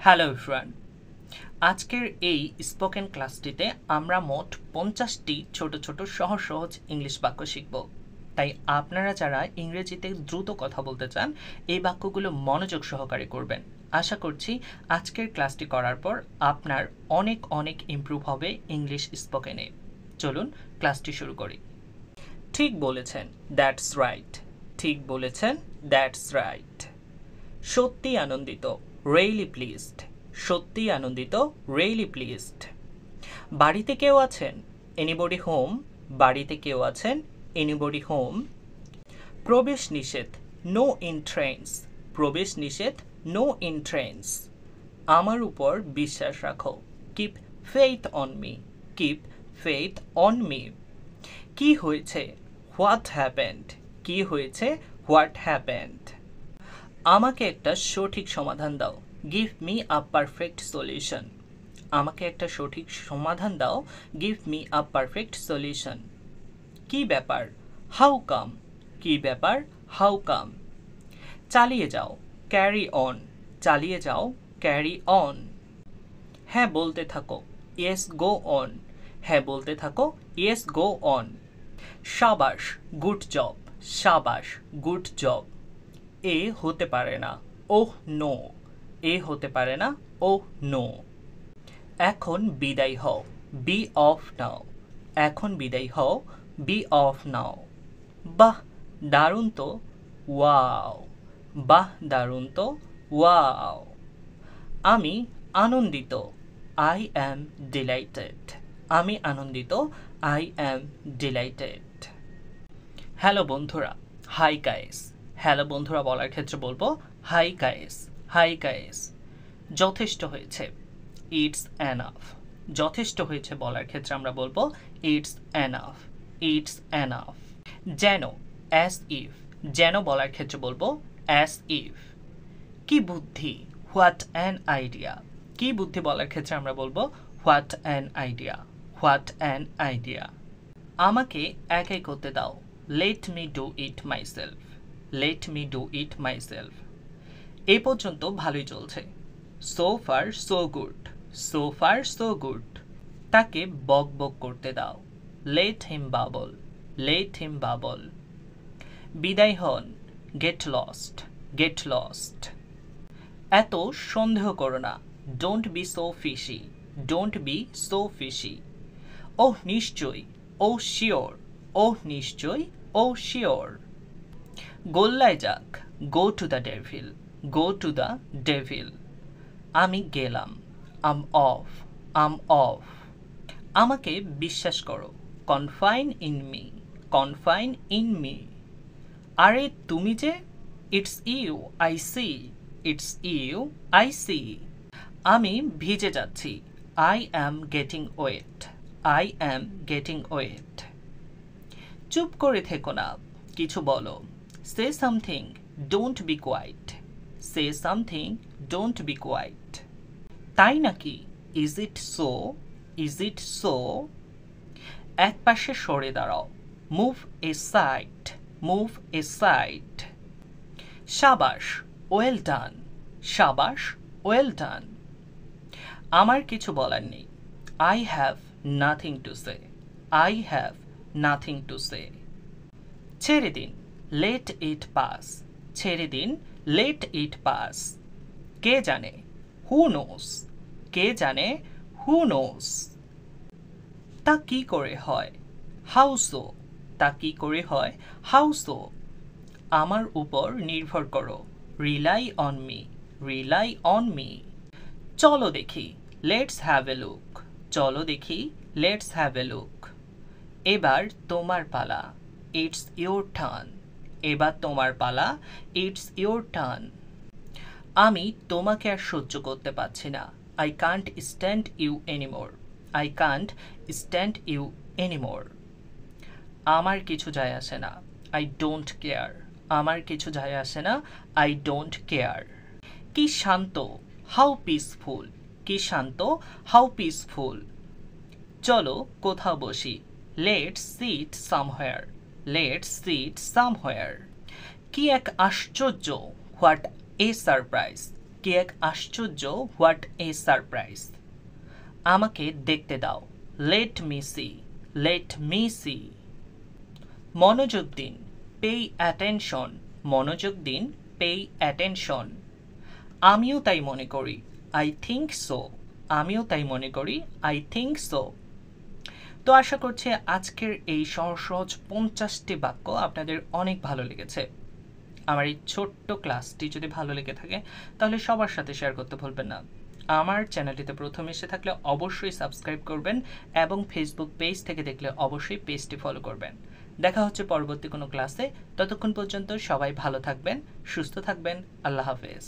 Hello everyone, আজকের এই spoken ক্লাসটিতে আমরা মোট 50টি ছোট ছোট সহজ সহজ ইংলিশ বাক্য শিখব। তাই আপনারা যারা ইংরেজিতে দ্রুত কথা বলতে চান এই বাক্যগুলো মনোযোগ সহকারে করবেন। আশা করছি আজকের ক্লাসটি করার পর আপনার অনেক অনেক ইমপ্রুভ হবে ইংলিশ স্পোকেনে। চলুন ক্লাসটি শুরু করি। ঠিক বলেছেন, দ্যাটস রাইট। ঠিক বলেছেন, দ্যাটস রাইট। সত্যি আনন্দিত, রিয়েলি প্লিজড। সত্যি আনন্দিত, রিয়েলি প্লিজড। বাড়িতে কেউ আছেন? Anybody home? বাড়িতে কেউ আছেন? Anybody home? প্রবেশ নিষেধ, নো এন্ট্রেন্স। প্রবেশ নিষেধ, নো এন্ট্রেন্স। আমার উপর বিশ্বাস রাখো, keep faith on me. Keep faith on me. কি হয়েছে? What happened? কি হয়েছে? What happened? আমাকে একটা সঠিক সমাধান দাও, give me a perfect solution. আমাকে একটা সঠিক সমাধান দাও, give me a perfect solution. কি ব্যাপার? How come? কি ব্যাপার? How come? চালিয়ে যাও, ক্যারি অন। চালিয়ে যাও, ক্যারি অন। হ্যাঁ বলতে থাকো, ইয়েস গো অন। হ্যাঁ বলতে থাকো, ইয়েস গো অন। শাবাশ, গুড জব। শাবাশ, গুড জব। এ হতে পারে না, ওহ নো। এ হতে পারে না, ওহ নো। এখন বিদায় হও, বি অফ নাও। এখন বিদায় হও, বি অফ নাও। বাহ দারুণ তো, ওয়াও। বাহ দারুণ তো, ওয়াও। আমি আনন্দিত, আই অ্যাম ডিলাইটেড। আমি আনন্দিত, আই অ্যাম ডিলাইটেড। হ্যালো বন্ধুরা, হাই গাইস। হ্যালো বন্ধুরা বলার ক্ষেত্রে বলবো হাই গাইস, হাই গাইস। যথেষ্ট হয়েছে, ইটস এনাফ। যথেষ্ট হয়েছে বলার ক্ষেত্রে আমরা বলবো ইটস এনাফ, ইটস এনাফ। যেন, অ্যাজ ইফ। যেন বলার ক্ষেত্রে বলবো অ্যাজ ইফ। কি বুদ্ধি, হোয়াট অ্যান আইডিয়া। কি বুদ্ধি বলার ক্ষেত্রে আমরা বলবো what an idea, what an idea. আমাকে একাই করতে দাও, let me do it myself. Let me do it myself. এই পর্যন্ত ভালোই চলছে, so far so good. So far so good. তাকে বক বক করতে দাও, let him bubble. Let him bubble. বিদায় হন, গেট লস্ট। Get lost. এত সন্দেহ করো না, don't be so fishy. Don't be so fishy. ওহ নিশ্চয়ই, ও শিওর। ওহ নিশ্চয়ই, ও শিওর। গোল্লায় যাক, go to the devil. Go to the devil. আমি গেলাম, আম অফ। I'm off. আমাকে বিশ্বাস করো, confide in me. Confide in me. আরে তুমি যে, it's you I see. It's you I see. আমি ভিজে যাচ্ছি, I am getting wet. I am getting wet. চুপ করে থেকো না, কিছু বলো, say something, don't be quiet. Say something, don't be quiet. তাই নাকি, is it so. Is it so. এক পাশে সরে দাঁড়াও, move aside. Move aside. শাবাশ, ওয়েল ডান। শাবাশ, ওয়েল ডান। আমার কিছু বলার নেই, I have nothing to say. I have nothing to say. ছেড়ে দিন, লেট ইট পাস। ছেড়ে দিন, লেট ইট পাস। কে জানে, হু নোস। কে জানে, হু নোস। তা কি করে হয়, হাউ সো। তা কি করে হয়, হাউ সো। আমার উপর নির্ভর করো, rely on me. Rely on me. চলো দেখি, লেটস হ্যাভ এ লুক। চলো দেখি, লেটস হ্যাভ এ লুক। এবার তোমার পালা, ইটস ইয়োর টার্ন। এবার তোমার পালা, ইটস ইয়োর টার্ন। আমি তোমাকে আর সহ্য করতে পারছি না, I can't stand you anymore. I can't stand you anymore. আমার কিছু যায় আসে না, আই ডোন্ট কেয়ার। আমার কিছু যায় আসে না, আই ডোন্ট কেয়ার। কি শান্ত, হাউ পিসফুল। কি শান্ত, হাউ পিসফুল। চলো কোথাও বসি, let's sit somewhere. Let's sit somewhere. কি এক আশ্চর্য, হোয়াট এ সারপ্রাইজ। কি এক আশ্চর্য, হোয়াট এ সারপ্রাইজ। আমাকে দেখতে দাও, let me see, let me see. মনোযোগ দিন, পে অ্যাটেনশন, মনোযোগ দিন, পে অ্যাটেনশন। আমিও তাই মনে করি, আই থিঙ্ক সো, আমিও তাই মনে করি, আই থিঙ্ক সো। তো আশা করছি আজকের এই সহজ সহজ 50টি বাক্য আপনাদের অনেক ভালো লেগেছে। আমার এই ছোট্ট ক্লাসটি যদি ভালো লেগে থাকে তাহলে সবার সাথে শেয়ার করতে ভুলবেন না। আমার চ্যানেলটিতে প্রথম এসে থাকলে অবশ্যই সাবস্ক্রাইব করবেন এবং ফেসবুক পেজ থেকে দেখলে অবশ্যই পেজটি ফলো করবেন। দেখা হচ্ছে পরবর্তী কোনো ক্লাসে। ততক্ষণ পর্যন্ত সবাই ভালো থাকবেন, সুস্থ থাকবেন। আল্লাহ হাফেজ।